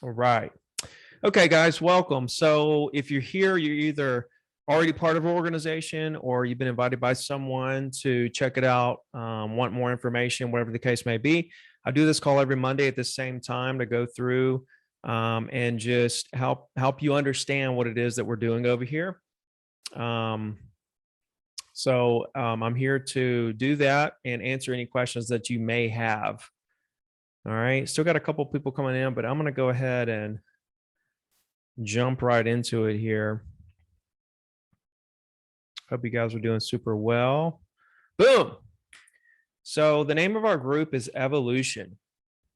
All right. Okay, guys, welcome. So if you're here, you're either already part of an organization or you've been invited by someone to check it out, want more information, whatever the case may be. I do this call every Monday at the same time to go through and just help you understand what it is that we're doing over here. Um, I'm here to do that and answer any questions that you may have. All right. Still got a couple people coming in, but I'm going to go ahead and jump right into it here. Hope you guys are doing super well. Boom. So the name of our group is Evolution.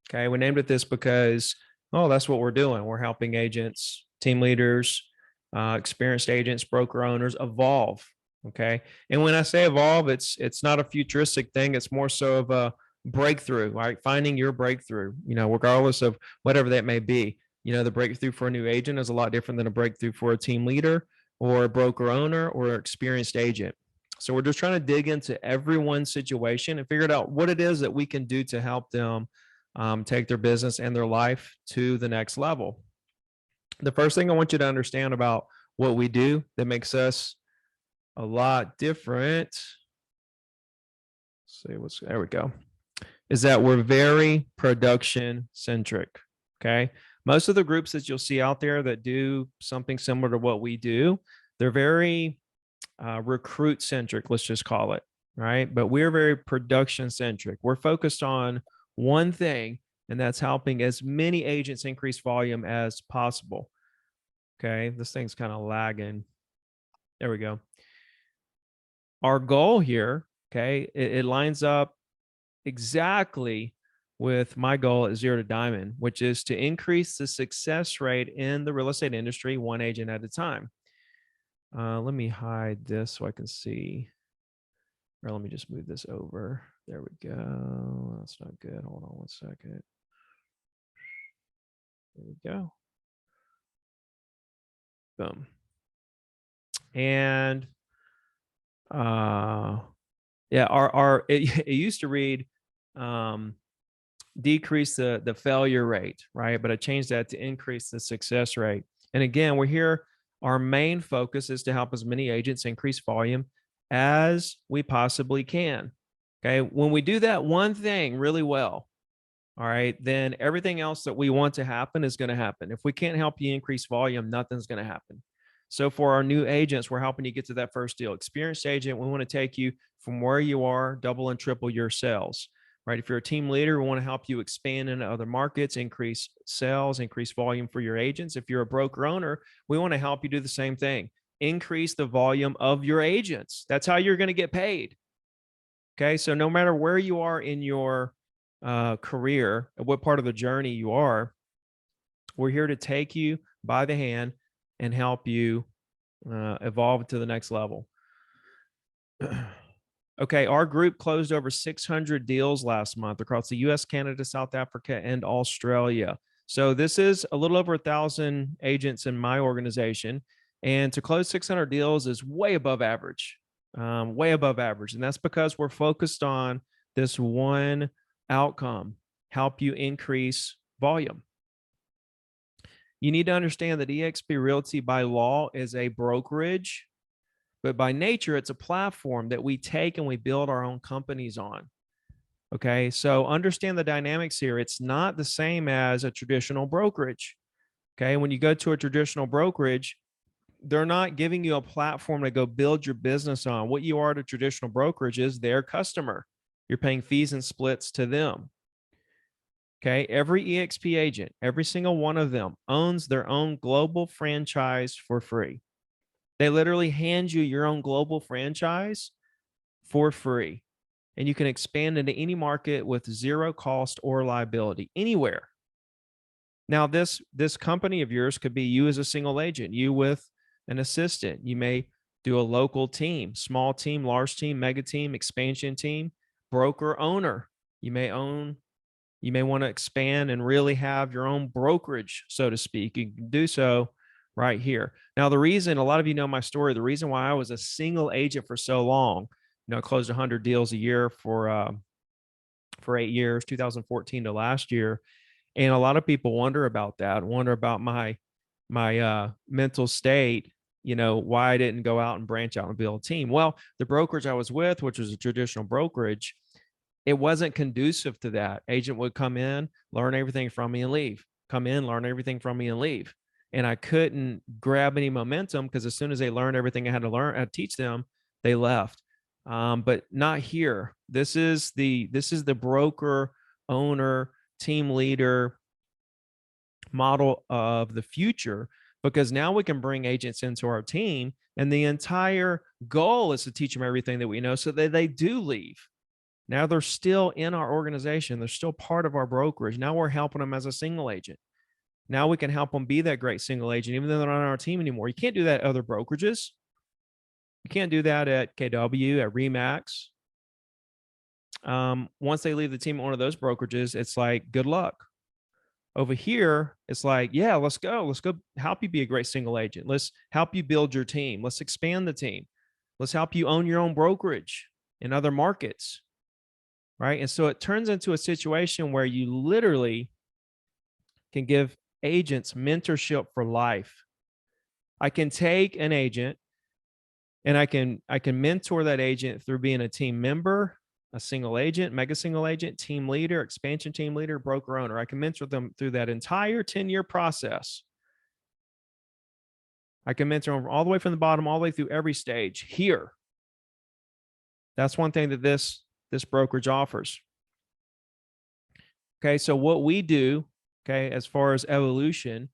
Okay. We named it this because, oh, that's what we're doing. We're helping agents, team leaders, experienced agents, broker owners evolve. Okay. And when I say evolve, it's not a futuristic thing. It's more so of a breakthrough, right? Finding your breakthrough, regardless of whatever that may be. The breakthrough for a new agent is a lot different than a breakthrough for a team leader or a broker owner or experienced agent. So we're just trying to dig into everyone's situation and figure out what it is that we can do to help them take their business and their life to the next level. The first thing I want you to understand about what we do that makes us a lot different. There we go. Is that we're very production centric. Okay. Most of the groups that you'll see out there that do something similar to what we do, they're very recruit centric, let's just call it, right? But we're very production centric. We're focused on one thing, and that's helping as many agents increase volume as possible. Okay, this thing's kind of lagging. There we go. Our goal here, okay, it lines up exactly with my goal at Zero to Diamond, which is to increase the success rate in the real estate industry, one agent at a time. Let me hide this so I can see. Or let me just move this over. There we go. That's not good. Hold on one second. There we go. Boom. And yeah, it used to read decrease the failure rate, right? But I changed that to increase the success rate. And again, we're here. Our main focus is to help as many agents increase volume as we possibly can. Okay. When we do that one thing really well, all right, then everything else that we want to happen is going to happen. If we can't help you increase volume, nothing's going to happen. So for our new agents, we're helping you get to that first deal. Experienced agent, we want to take you from where you are, double and triple your sales, right? If you're a team leader, we want to help you expand into other markets, increase sales, increase volume for your agents. If you're a broker owner, we want to help you do the same thing. Increase the volume of your agents. That's how you're going to get paid. Okay. So no matter where you are in your career, what part of the journey you are, we're here to take you by the hand and help you evolve to the next level. Okay, our group closed over 600 deals last month across the US, Canada, South Africa, and Australia. So this is a little over 1,000 agents in my organization. And to close 600 deals is way above average, way above average. And that's because we're focused on this one outcome, help you increase volume. You need to understand that eXp Realty by law is a brokerage, but by nature, it's a platform that we take and we build our own companies on. Okay, so understand the dynamics here. It's not the same as a traditional brokerage. Okay, when you go to a traditional brokerage, they're not giving you a platform to go build your business on. What you are to traditional brokerage is their customer. You're paying fees and splits to them. Okay, every eXp agent, every single one of them owns their own global franchise for free. They literally hand you your own global franchise for free. And you can expand into any market with zero cost or liability anywhere. Now, this company of yours could be you as a single agent, you with an assistant. You may do a local team, small team, large team, mega team, expansion team, broker owner. You may want to expand and really have your own brokerage, so to speak. You can do so right here. Now, the reason, a lot of you know my story, the reason why I was a single agent for so long, I closed 100 deals a year for 8 years, 2014 to last year, And a lot of people wonder about that, wonder about my mental state, why I didn't go out and branch out and build a team. Well, the brokerage I was with, which was a traditional brokerage, it wasn't conducive to that. Agent would come in, learn everything from me and leave. Come in, learn everything from me and leave. And I couldn't grab any momentum because as soon as they learned everything I had to learn, I teach them, they left. But not here. This is the broker, owner, team leader model of the future, because now we can bring agents into our team and the entire goal is to teach them everything that we know so that they do leave. Now they're still in our organization. They're still part of our brokerage. Now we're helping them as a single agent. Now we can help them be that great single agent, even though they're not on our team anymore. You can't do that at other brokerages. You can't do that at KW, at Remax. Once they leave the team at one of those brokerages, it's like, good luck. Over here, it's like, yeah, let's go help you be a great single agent. Let's help you build your team. Let's expand the team. Let's help you own your own brokerage in other markets. Right. And so it turns into a situation where you literally can give agents mentorship for life. I can take an agent and I can mentor that agent through being a team member, a single agent, mega single agent, team leader, expansion team leader, broker owner. I can mentor them through that entire 10-year process. I can mentor them all the way from the bottom, all the way through every stage here. That's one thing that this brokerage offers. Okay, so what we do, okay, as far as evolution,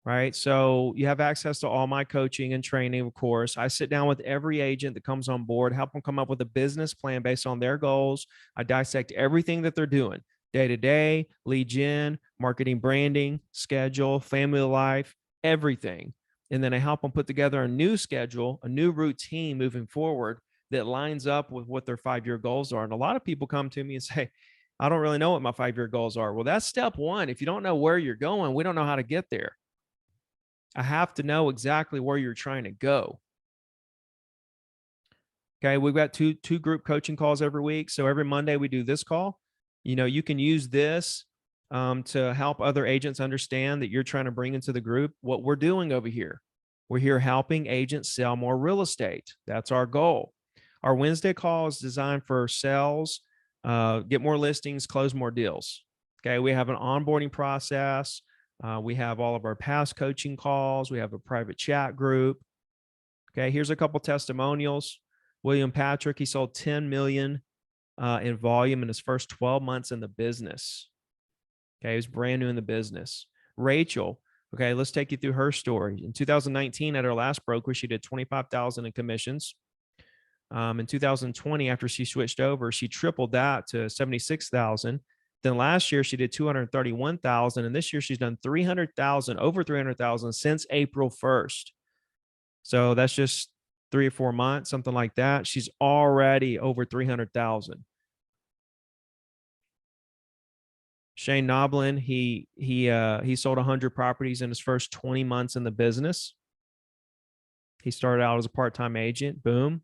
right? So you have access to all my coaching and training, of course. I sit down with every agent that comes on board, help them come up with a business plan based on their goals. I dissect everything that they're doing, day-to-day, lead gen, marketing, branding, schedule, family life, everything. And then I help them put together a new schedule, a new routine moving forward that lines up with what their 5-year goals are. And a lot of people come to me and say, I don't really know what my 5-year goals are. Well, that's step one. If you don't know where you're going, we don't know how to get there. I have to know exactly where you're trying to go. Okay, we've got two group coaching calls every week. So every Monday we do this call. You can use this to help other agents understand that you're trying to bring into the group what we're doing over here. We're here helping agents sell more real estate. That's our goal. Our Wednesday call is designed for sales, get more listings, close more deals. Okay, we have an onboarding process. We have all of our past coaching calls. We have a private chat group. Okay, here's a couple testimonials. William Patrick, he sold 10 million in volume in his first 12 months in the business. Okay, he was brand new in the business. Rachel, okay, let's take you through her story. In 2019, at her last broker, she did 25,000 in commissions. In 2020, after she switched over, she tripled that to 76,000. Then last year she did 231,000, and this year she's done 300,000, over 300,000 since April 1st. So that's just 3 or 4 months, something like that. She's already over 300,000. Shane Noblin, he sold 100 properties in his first 20 months in the business. He started out as a part-time agent. Boom.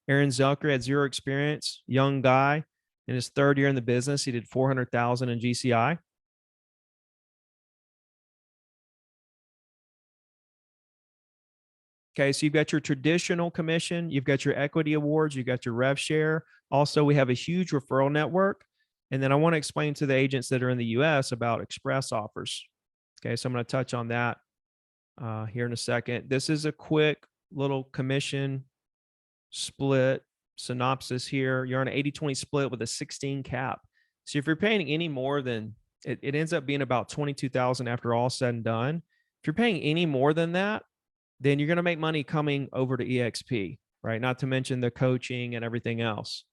Aaron Zelker had 0 experience, young guy. In his 3rd year in the business, he did 400,000 in GCI. Okay, so you've got your traditional commission, you've got your equity awards, you've got your rev share. Also, we have a huge referral network. And then I want to explain to the agents that are in the US about express offers. Okay, so I'm going to touch on that here in a second. This is a quick little commission split synopsis here. You're on an 80-20 split with a 16 cap. So if you're paying any more than, it ends up being about 22,000 after all said and done. If you're paying any more than that, then you're going to make money coming over to EXP, right? Not to mention the coaching and everything else.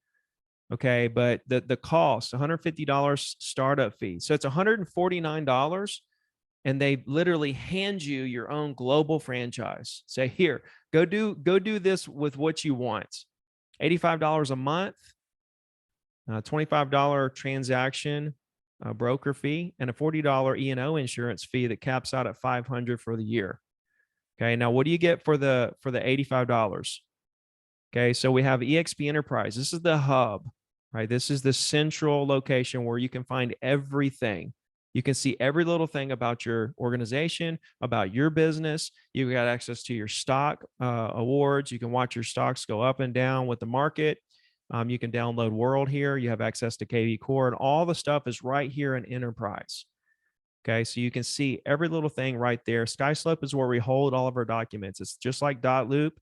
Okay, but the cost, $150 startup fee. So it's $149, and they literally hand you your own global franchise. Say, here, go do this with what you want. $85 a month, $25 transaction broker fee, and a $40 E&O insurance fee that caps out at $500 for the year. Okay, now what do you get for the $85? Okay, so we have EXP Enterprise. This is the hub, right? This is the central location where you can find everything. You can see every little thing about your organization, about your business. You've got access to your stock awards. You can watch your stocks go up and down with the market. You can download World here. You have access to KV Core, and all the stuff is right here in Enterprise. Okay, so you can see every little thing right there. SkySlope is where we hold all of our documents. It's just like Loop.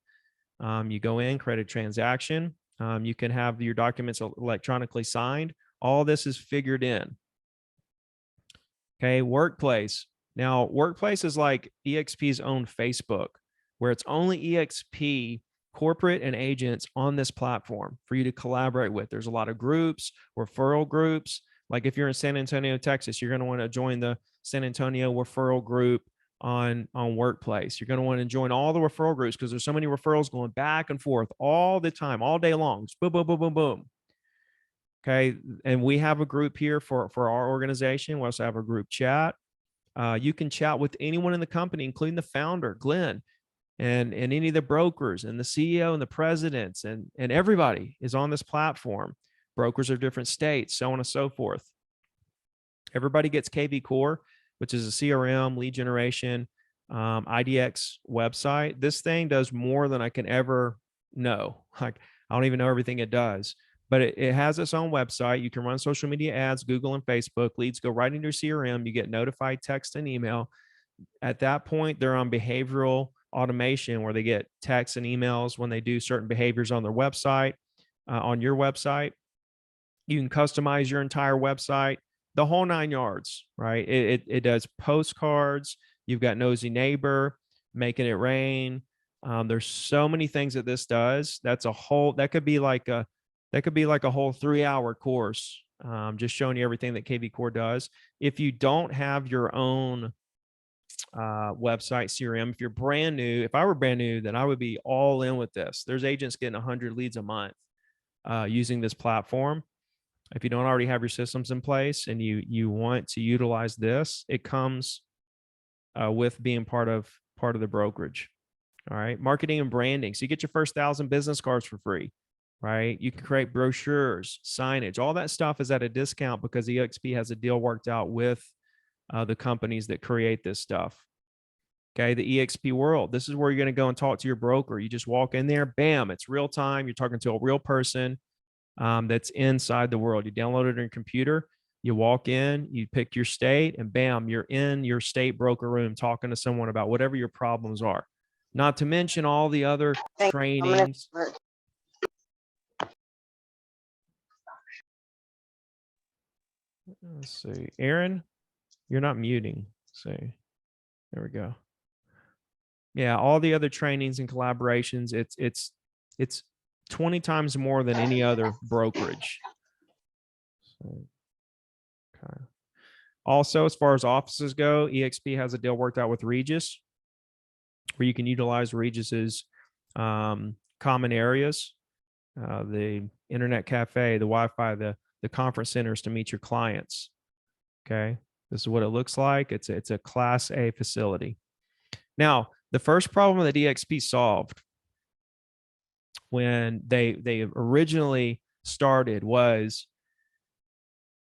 You go in, create a transaction. You can have your documents electronically signed. All this is figured in. Okay, Workplace. Now, Workplace is like EXP's own Facebook, where it's only EXP corporate and agents on this platform for you to collaborate with. There's a lot of groups, referral groups. Like if you're in San Antonio, Texas, you're going to want to join the San Antonio referral group on Workplace. You're going to want to join all the referral groups because there's so many referrals going back and forth all the time, all day long. Just boom, boom, boom, boom, boom. Okay, and we have a group here for our organization. We also have a group chat. You can chat with anyone in the company, including the founder, Glenn, and any of the brokers and the CEO and the presidents, and everybody is on this platform. Brokers of different states, so on and so forth. Everybody gets KV Core, which is a CRM, lead generation, IDX website. This thing does more than I can ever know. Like, I don't even know everything it does. But it has its own website. You can run social media ads, Google and Facebook. Leads go right into your CRM. You get notified text and email. At that point, they're on behavioral automation where they get texts and emails when they do certain behaviors on their website, on your website. You can customize your entire website, the whole 9 yards, right? It does postcards. You've got Nosy Neighbor, Making It Rain. There's so many things that this does. That could be like a whole 3-hour course, just showing you everything that KV Core does. If you don't have your own website CRM, if you're brand new, if I were brand new, then I would be all in with this. There's agents getting 100 leads a month using this platform. If you don't already have your systems in place and you want to utilize this, it comes with being part of the brokerage. All right, marketing and branding. So you get your first 1,000 business cards for free. Right? You can create brochures, signage, all that stuff is at a discount because EXP has a deal worked out with the companies that create this stuff. Okay, the EXP world. This is where you're going to go and talk to your broker. You just walk in there, bam, it's real time. You're talking to a real person that's inside the world. You download it on your computer. You walk in, you pick your state, and bam, you're in your state broker room talking to someone about whatever your problems are. Not to mention all the other trainings. Let's see, Aaron, you're not muting. So there we go. Yeah, all the other trainings and collaborations, it's 20 times more than any other brokerage. So, okay. Also, as far as offices go, EXP has a deal worked out with Regis, where you can utilize Regis's common areas, the internet cafe, the Wi-Fi, the conference centers to meet your clients. Okay, this is what it looks like. It's a Class A facility. Now, the first problem that EXP solved when they originally started was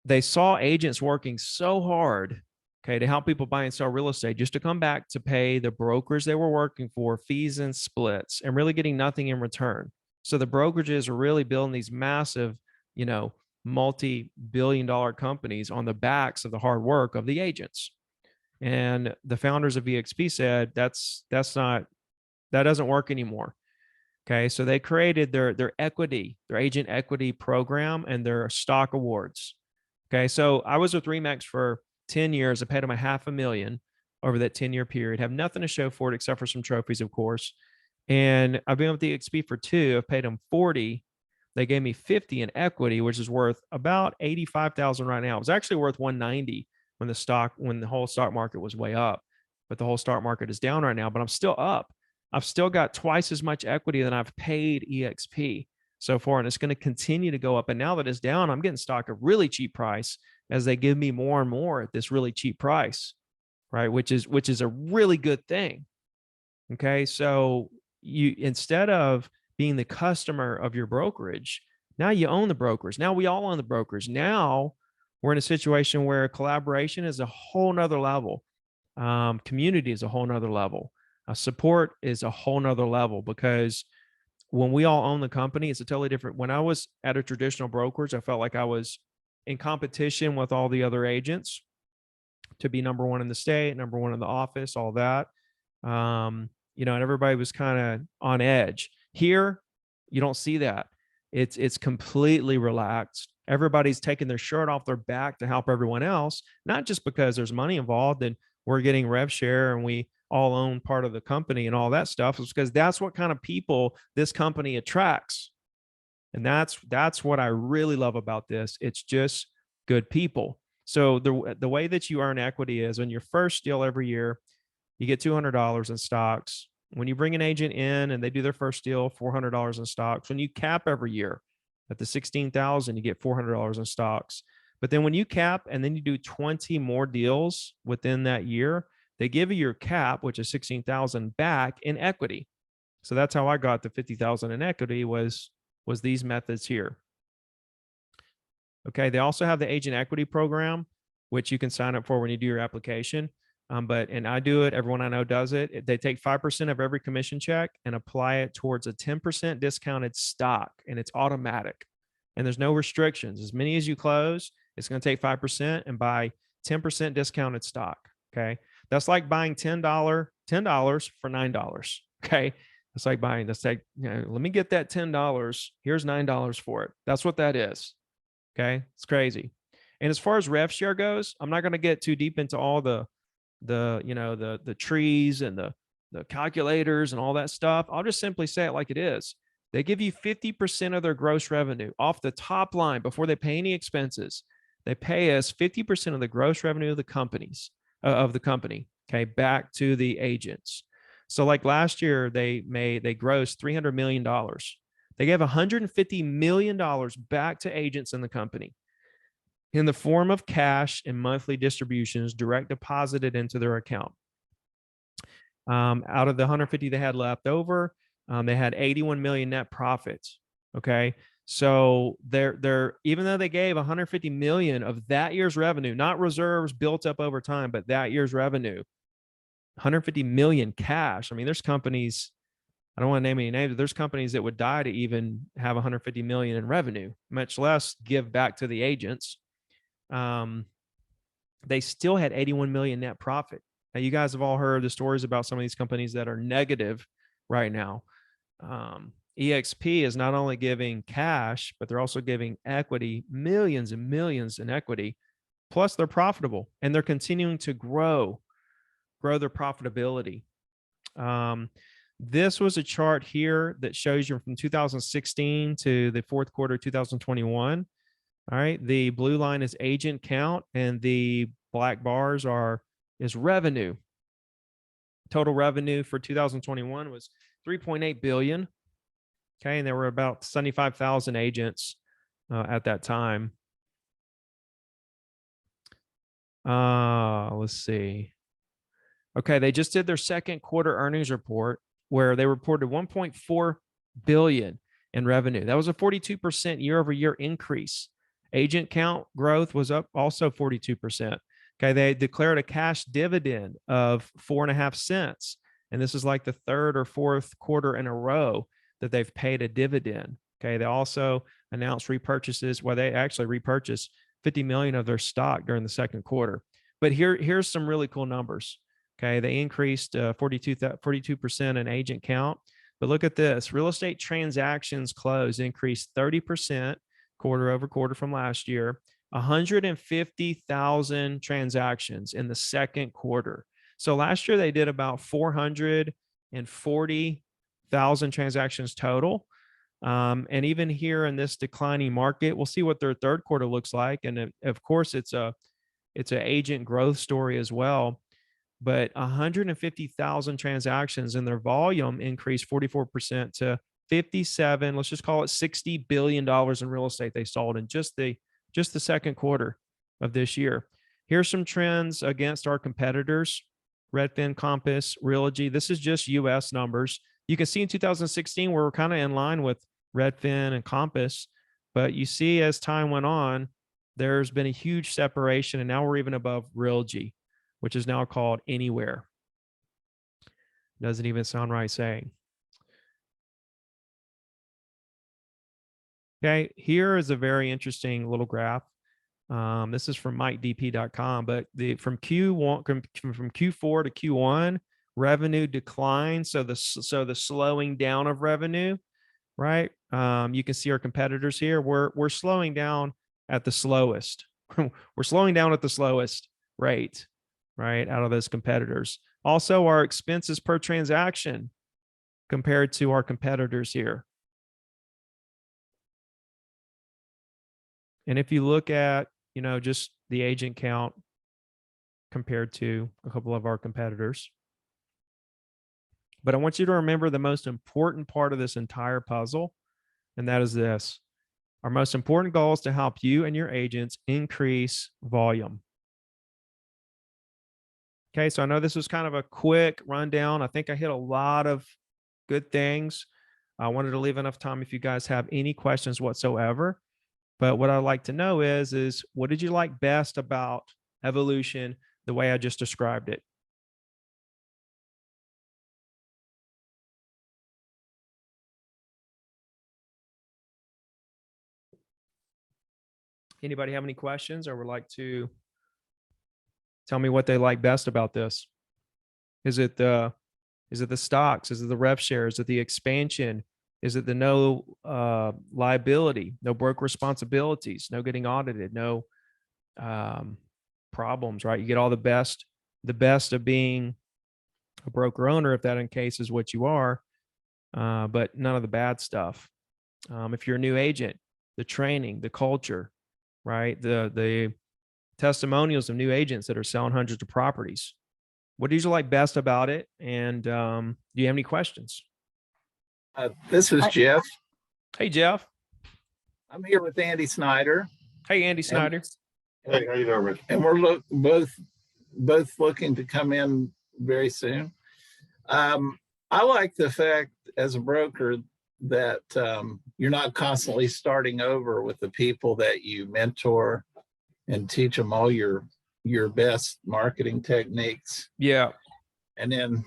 they saw agents working so hard, okay, to help people buy and sell real estate, just to come back to pay the brokers they were working for fees and splits and really getting nothing in return. So the brokerages are really building these massive, multi-billion-dollar companies on the backs of the hard work of the agents. And the founders of EXP said that doesn't work anymore. Okay, so they created their agent equity program and their stock awards. Okay, so I was with Remax for 10 years. I paid them $500,000 over that 10-year period. Have nothing to show for it except for some trophies, of course. And I've been with the EXP for 2. I've paid them 40. They gave me 50 in equity, which is worth about 85,000 right now. It was actually worth 190 when the whole stock market was way up, but the whole stock market is down right now. But I'm still up. I've still got twice as much equity than I've paid EXP so far, and it's going to continue to go up. And now that it's down, I'm getting stock at a really cheap price as they give me more and more at this really cheap price, right? Which is a really good thing. Okay, so you, instead of being the customer of your brokerage, now you own the brokers. Now we all own the brokers. Now We're in a situation where collaboration is a whole nother level. Community is a whole nother level. Support is a whole nother level, because when we all own the company, it's a totally different. When I was at a traditional brokerage, I felt like I was in competition with all the other agents to be number one in the state, number one in the office, all that. And everybody was kind of on edge. Here, you don't see that. It's completely relaxed. Everybody's taking their shirt off their back to help everyone else, not just because there's money involved and we're getting rev share and we all own part of the company and all that stuff. It's because that's what kind of people this company attracts. And that's what I really love about this. It's just good people. So the way that you earn equity is on your first deal every year, you get $200 in stocks. When you bring an agent in and they do their first deal, $400 in stocks. When you cap every year at the 16,000, you get $400 in stocks. But then when you cap and then you do 20 more deals within that year, they give you your cap, which is 16,000, back in equity. So that's how I got the 50,000 in equity was these methods here. Okay, they also have the agent equity program, which you can sign up for when you do your application. And I do it. Everyone I know does it. They take 5% of every commission check and apply it towards a 10% discounted stock, and it's automatic. And there's no restrictions. As many as you close, it's going to take 5% and buy 10% discounted stock. Okay, that's like buying $10 for $9. Okay, it's like buying. Let's say, let me get that $10. Here's $9 for it. That's what that is. Okay, it's crazy. And as far as rev share goes, I'm not going to get too deep into all the trees and the calculators and all that stuff. I'll just simply say it like it is. They give you 50% of their gross revenue off the top line before they pay any expenses. They pay us 50% of the gross revenue of the company, okay, back to the agents. So like last year, they grossed $300 million. They gave $150 million back to agents in the company in the form of cash and monthly distributions direct deposited into their account. Out of the 150 they had left over, they had 81 million net profits. Okay. So they're even though they gave 150 million of that year's revenue, not reserves built up over time, but that year's revenue, 150 million cash. I mean, there's companies, I don't want to name any names, but there's companies that would die to even have 150 million in revenue, much less give back to the agents. They still had 81 million net profit. Now, you guys have all heard the stories about some of these companies that are negative right now. EXP is not only giving cash, but they're also giving equity, millions and millions in equity. Plus, they're profitable and they're continuing to grow their profitability. This was a chart here that shows you from 2016 to the fourth quarter 2021. All right, the blue line is agent count, and the black bars is revenue. Total revenue for 2021 was 3.8 billion. Okay, and there were about 75,000 agents at that time. Let's see. Okay, they just did their second quarter earnings report where they reported 1.4 billion in revenue. That was a 42% year-over-year increase. Agent count growth was up also 42%. Okay, they declared a cash dividend of 4.5 cents. And this is like the third or fourth quarter in a row that they've paid a dividend. Okay, they also announced repurchases. Well, they actually repurchased 50 million of their stock during the second quarter. But here's some really cool numbers. Okay, they increased 42% in agent count. But look at this. Real estate transactions closed increased 30% quarter over quarter from last year. 150,000 transactions in the second quarter. So last year they did about 440,000 transactions total. And even here in this declining market, we'll see what their third quarter looks like. And of course, it's an agent growth story as well. But 150,000 transactions, and their volume increased 44% to 57. Let's just call it $60 billion in real estate they sold in just the second quarter of this year. Here's some trends against our competitors: Redfin, Compass, Realogy. This is just U.S. numbers. You can see in 2016 we're kind of in line with Redfin and Compass, but you see as time went on, there's been a huge separation, and now we're even above Realgy, which is now called Anywhere. Doesn't even sound right saying. Okay, here is a very interesting little graph. This is from MikeDP.com, but from Q1 from Q4 to Q1, revenue declined. So the slowing down of revenue, right? You can see our competitors here. We're slowing down at the slowest. We're slowing down at the slowest rate, right? Out of those competitors. Also, our expenses per transaction compared to our competitors here. And if you look at, just the agent count compared to a couple of our competitors. But I want you to remember the most important part of this entire puzzle, and that is this. Our most important goal is to help you and your agents increase volume. Okay, so I know this was kind of a quick rundown. I think I hit a lot of good things. I wanted to leave enough time if you guys have any questions whatsoever. But what I'd like to know is what did you like best about evolution the way I just described it? Anybody have any questions or would like to tell me what they like best about this? Is it the stocks? Is it the rev share? Is it the expansion? Is it the no liability, no broker responsibilities, no getting audited, no problems, right? You get all the best of being a broker owner, if that in case is what you are, but none of the bad stuff. If you're a new agent, the training, the culture, right? The testimonials of new agents that are selling hundreds of properties. What do you like best about it? And do you have any questions? This is Jeff. Hey, Jeff. I'm here with Andy Snyder. Hey, Andy Snyder. Hey, how you doing, Rick? And we're both looking to come in very soon. I like the fact as a broker that you're not constantly starting over with the people that you mentor and teach them all your best marketing techniques. Yeah. And then,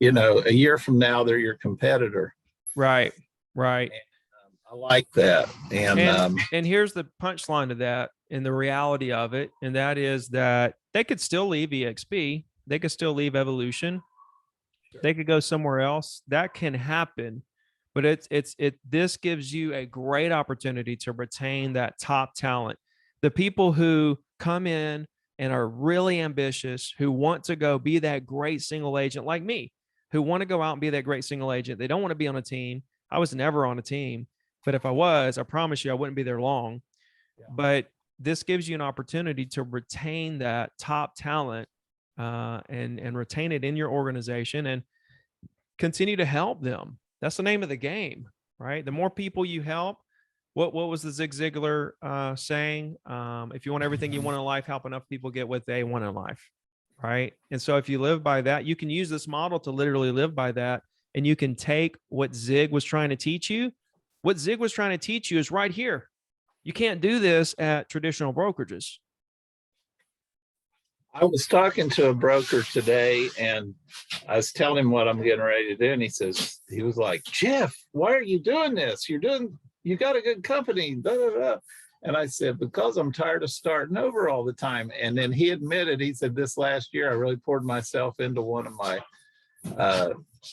a year from now, they're your competitor. Right. And, I like that. And here's the punchline to that and the reality of it. And that is that they could still leave EXP. They could still leave Evolution. Sure. They could go somewhere else. That can happen. But this gives you a great opportunity to retain that top talent. The people who come in and are really ambitious, who want to go be that great single agent like me, who want to go out and be that great single agent. They don't want to be on a team. I was never on a team, but if I was, I promise you I wouldn't be there long. Yeah. But this gives you an opportunity to retain that top talent and retain it in your organization and continue to help them. That's the name of the game, right? The more people you help, what was the Zig Ziglar saying? If you want everything you want in life, help enough people get what they want in life, right? And so if you live by that, you can use this model to literally live by that. And you can take what Zig was trying to teach you. What Zig was trying to teach you is right here. You can't do this at traditional brokerages. I was talking to a broker today and I was telling him what I'm getting ready to do. And he was like, Jeff, why are you doing this? You got a good company. Blah, blah, blah. And I said, because I'm tired of starting over all the time. And then he admitted, he said, this last year, I really poured myself into one of my,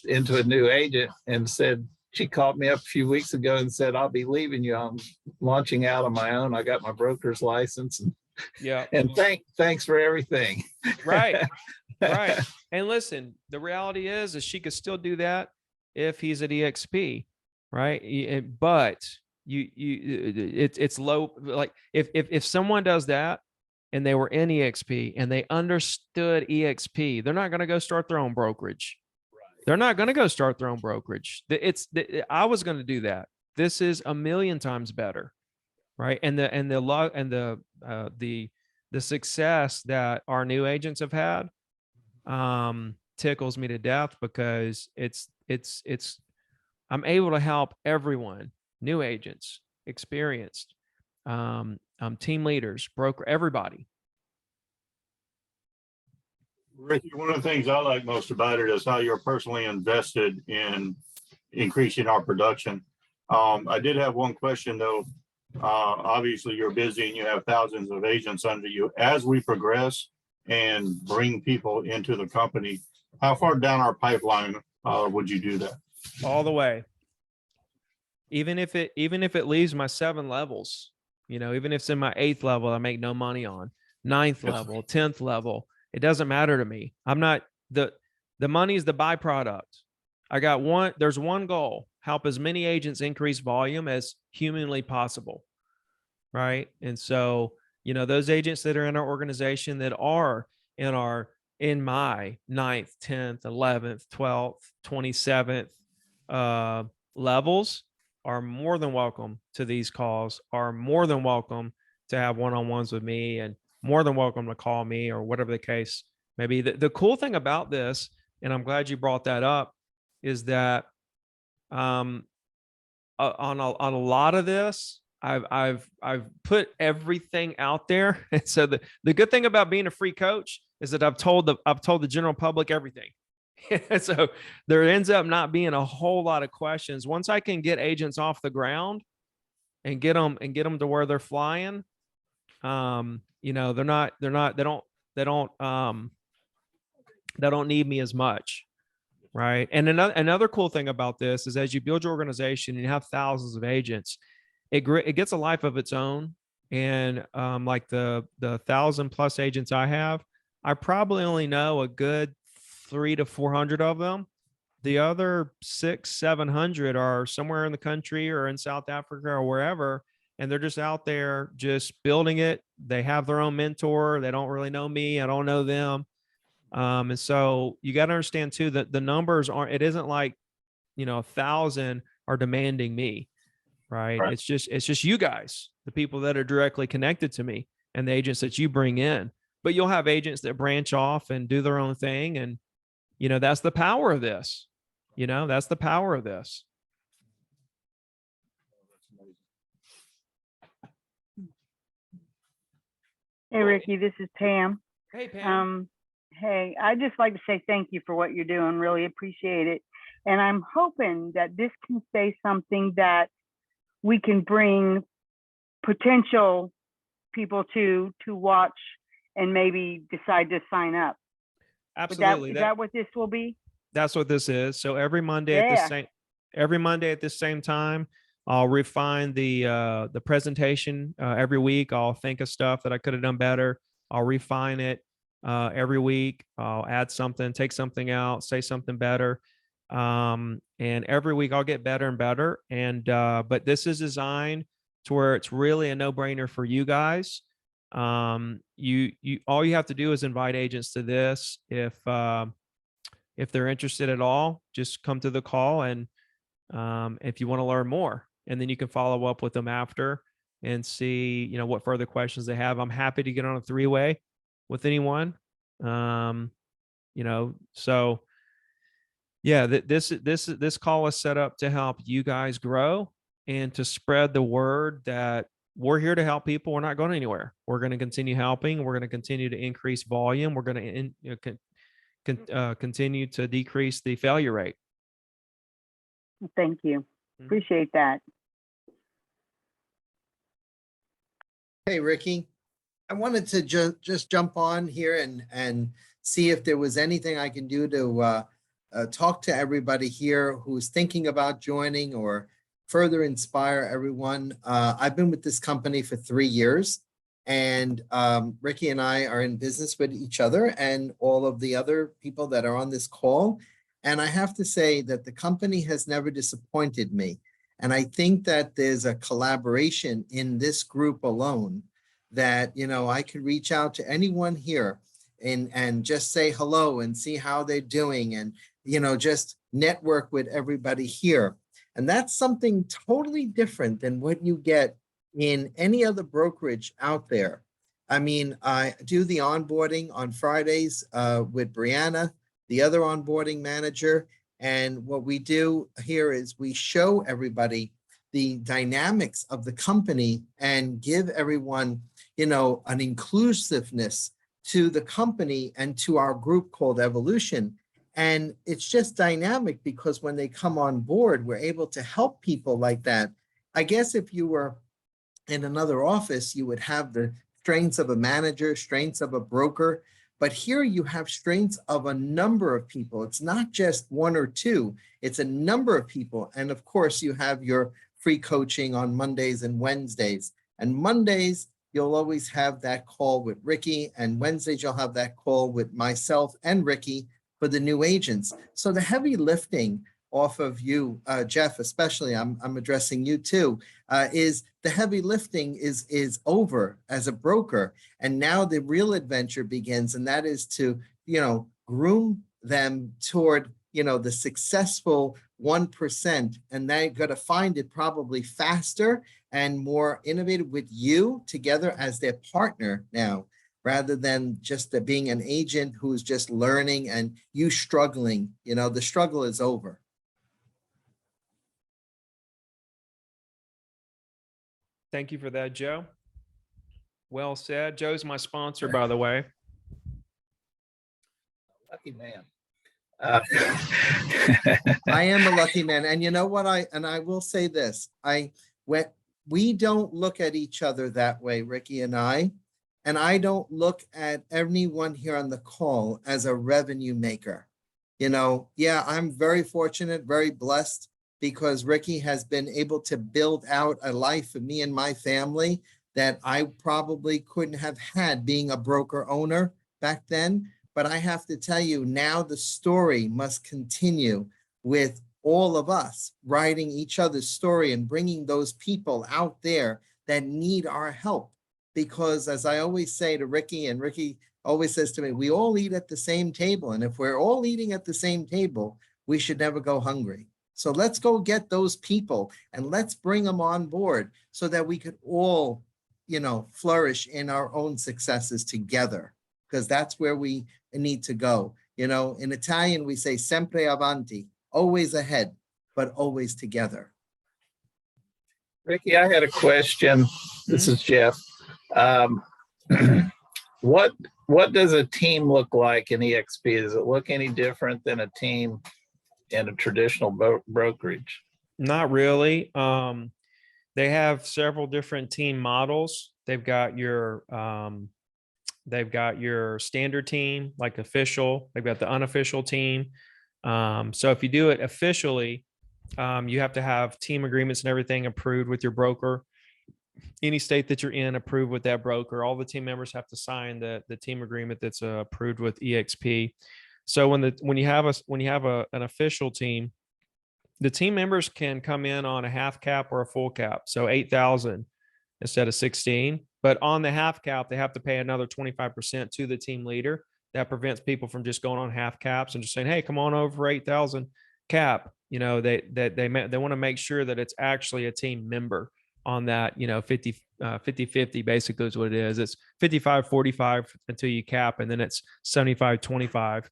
into a new agent and said, she called me up a few weeks ago and said, I'll be leaving you. I'm launching out on my own. I got my broker's license. And yeah. And thanks for everything. Right. And listen, the reality is she could still do that if he's at EXP, right? But it's low. Like if someone does that and they were in EXP and they understood EXP, they're not going to go start their own brokerage. Right. They're not going to go start their own brokerage. I was going to do that. This is a million times better. Right. And the success that our new agents have had tickles me to death because I'm able to help everyone, new agents, experienced, team leaders, broker, everybody. Ricky, one of the things I like most about it is how you're personally invested in increasing our production. I did have one question though. Obviously you're busy and you have thousands of agents under you. As we progress and bring people into the company, how far down our pipeline would you do that? All the way. Even if it leaves my 7 levels, even if it's in my 8th level, I make no money on 9th level, 10th level. It doesn't matter to me. I'm not the money is the byproduct. There's one goal: help as many agents increase volume as humanly possible. Right. And so, those agents that are in our organization that are in my 9th, 10th, 11th, 12th, 27th levels are more than welcome to these calls, are more than welcome to have one-on-ones with me, and more than welcome to call me or whatever the case may be. The cool thing about this, and I'm glad you brought that up, is that on a lot of this, I've put everything out there. And so the good thing about being a free coach is that I've told the general public everything. So there ends up not being a whole lot of questions. Once I can get agents off the ground and get them to where they're flying, they don't need me as much. Right. And another cool thing about this is, as you build your organization and you have thousands of agents, it gets a life of its own. And like the 1,000+ agents I have, I probably only know a good 300 to 400 of them. The other 600-700 are somewhere in the country or in South Africa or wherever, and they're just out there just building it. They have their own mentor. They don't really know me. I don't know them. And so you got to understand too that the numbers it isn't like, 1,000 are demanding me, right? It's just you guys, the people that are directly connected to me, and the agents that you bring in. But you'll have agents that branch off and do their own thing. And, that's the power of this. That's the power of this. Hey, Ricky, this is Pam. Hey, Pam. Hey, I'd just like to say thank you for what you're doing. Really appreciate it. And I'm hoping that this can say something that we can bring potential people to watch and maybe decide to sign up. Absolutely. Is that what this will be? That's what this is. So every Monday at the same time, I'll refine the presentation. Every week, I'll think of stuff that I could have done better. I'll refine it. Every week, I'll add something, take something out, say something better. And every week I'll get better and better. And, but this is designed to where it's really a no-brainer for you guys. All you have to do is invite agents to this. If they're interested at all, just come to the call. And, if you want to learn more, and then you can follow up with them after and see, what further questions they have. I'm happy to get on a 3-way with anyone. So yeah, this call is set up to help you guys grow and to spread the word that we're here to help people. We're not going anywhere. We're going to continue helping. We're going to continue to increase volume. We're going to continue to decrease the failure rate. Thank you. Appreciate that. Hey, Ricky. I wanted to just jump on here and see if there was anything I can do to talk to everybody here who's thinking about joining or further inspire everyone. I've been with this company for 3 years, and Ricky and I are in business with each other and all of the other people that are on this call. And I have to say that the company has never disappointed me. And I think that there's a collaboration in this group alone that, I could reach out to anyone here and just say hello and see how they're doing and, just network with everybody here. And that's something totally different than what you get in any other brokerage out there. I mean, I do the onboarding on Fridays with Brianna, the other onboarding manager. And what we do here is we show everybody the dynamics of the company and give everyone, you know, an inclusiveness to the company and to our group called Evolution. And it's just dynamic because when they come on board, we're able to help people like that. I guess if you were in another office, you would have the strengths of a manager, strengths of a broker, but here you have strengths of a number of people. It's not just one or two, it's a number of people. And of course, you have your free coaching on Mondays and Wednesdays. And Mondays, you'll always have that call with Ricky, and Wednesdays, you'll have that call with myself and Ricky for the new agents. So the heavy lifting off of you, Jeff, especially, I'm addressing you too, is the heavy lifting is over as a broker. And now the real adventure begins, and that is to, you know, groom them toward, you know, the successful 1%. And they're going to find it probably faster and more innovative with you together as their partner now, rather than just being an agent who's just learning and you struggling. You know, the struggle is over. Thank you for that, Joe. Well said. Joe's my sponsor, by the way. Lucky man. I am a lucky man. And you know what? I will say this. We don't look at each other that way, Ricky and I don't look at anyone here on the call as a revenue maker. You know, yeah, I'm very fortunate, very blessed, because Ricky has been able to build out a life for me and my family that I probably couldn't have had being a broker owner back then. But I have to tell you, now the story must continue with all of us writing each other's story and bringing those people out there that need our help. Because as I always say to Ricky, and Ricky always says to me, we all eat at the same table. And if we're all eating at the same table, we should never go hungry. So let's go get those people and let's bring them on board so that we could all, you know, flourish in our own successes together, because that's where we need to go. You know, in Italian, we say sempre avanti, always ahead, but always together. Ricky, I had a question. This is Jeff. What does a team look like in EXP? Does it look any different than a team in a traditional brokerage? Not really. They have several different team models. They've got your standard team, like official. They've got the unofficial team. So if you do it officially, you have to have team agreements and everything approved with your broker. Any state that you're in, approved with that broker. All the team members have to sign the team agreement that's approved with EXP. So when you have an official team, the team members can come in on a half cap or a full cap. So 8,000 instead of 16. But on the half cap, they have to pay another 25% to the team leader. That prevents people from just going on half caps and just saying, "Hey, come on over 8,000 cap." You know, they want to make sure that it's actually a team member on that, you know, 50-50 basically is what it is. It's 55-45 until you cap, and then it's 75-25.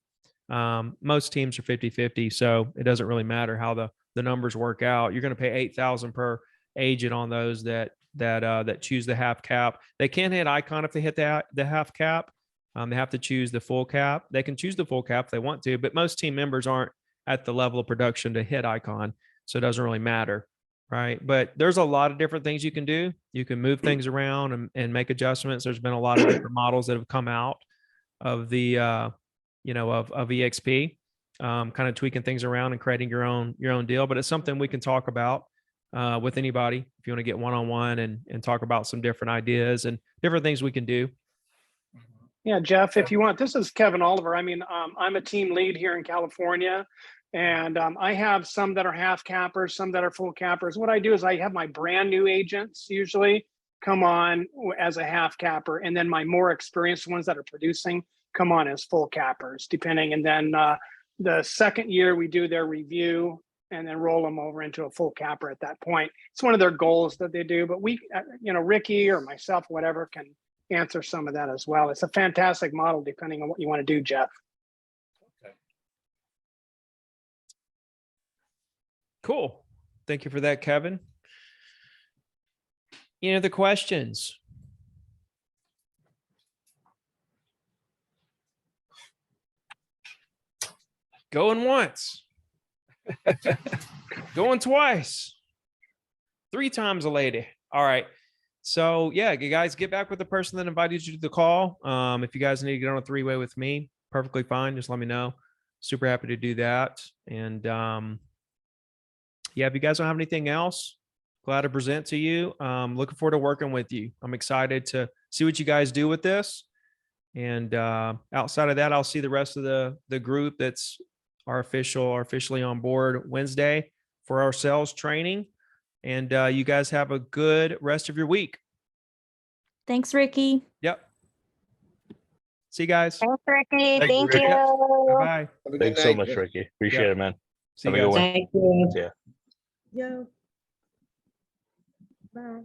Most teams are 50-50, so it doesn't really matter how the numbers work out. You're going to pay 8,000 per agent on those that choose the half cap. They can't hit icon if they hit the half cap. They have to choose the full cap. They can choose the full cap if they want to, but most team members aren't at the level of production to hit icon, so it doesn't really matter, right? But there's a lot of different things you can do. You can move things around and make adjustments. There's been a lot of different models that have come out of the of EXP, kind of tweaking things around and creating your own deal. But it's something we can talk about with anybody if you want to get one-on-one and talk about some different ideas and different things we can do. Yeah, Jeff, if you want, this is Kevin Oliver. I mean, I'm a team lead here in California, and I have some that are half cappers, some that are full cappers. What I do is I have my brand new agents usually come on as a half capper, and then my more experienced ones that are producing come on as full cappers, depending. And then the second year we do their review and then roll them over into a full capper at that point. It's one of their goals that they do, but we, Ricky or myself, whatever, can answer some of that as well. It's a fantastic model depending on what you want to do, Jeff. Okay. Cool. Thank you for that, Kevin. Any other questions? Going once. Going twice. 3 times a lady. All right. So yeah, you guys get back with the person that invited you to the call. If you guys need to get on a 3-way with me, perfectly fine. Just let me know. Super happy to do that. And yeah, if you guys don't have anything else, glad to present to you. Looking forward to working with you. I'm excited to see what you guys do with this. And outside of that, I'll see the rest of the group that's officially on board Wednesday for our sales training. And you guys have a good rest of your week. Thanks, Ricky. Yep. See you guys. Thanks, Ricky. Thank you, Thank Ricky. you. Bye. Have a good Thanks so night. much, Ricky. Appreciate it, man. See you Have a good guys. one. Thank you. See ya. Yeah. Bye.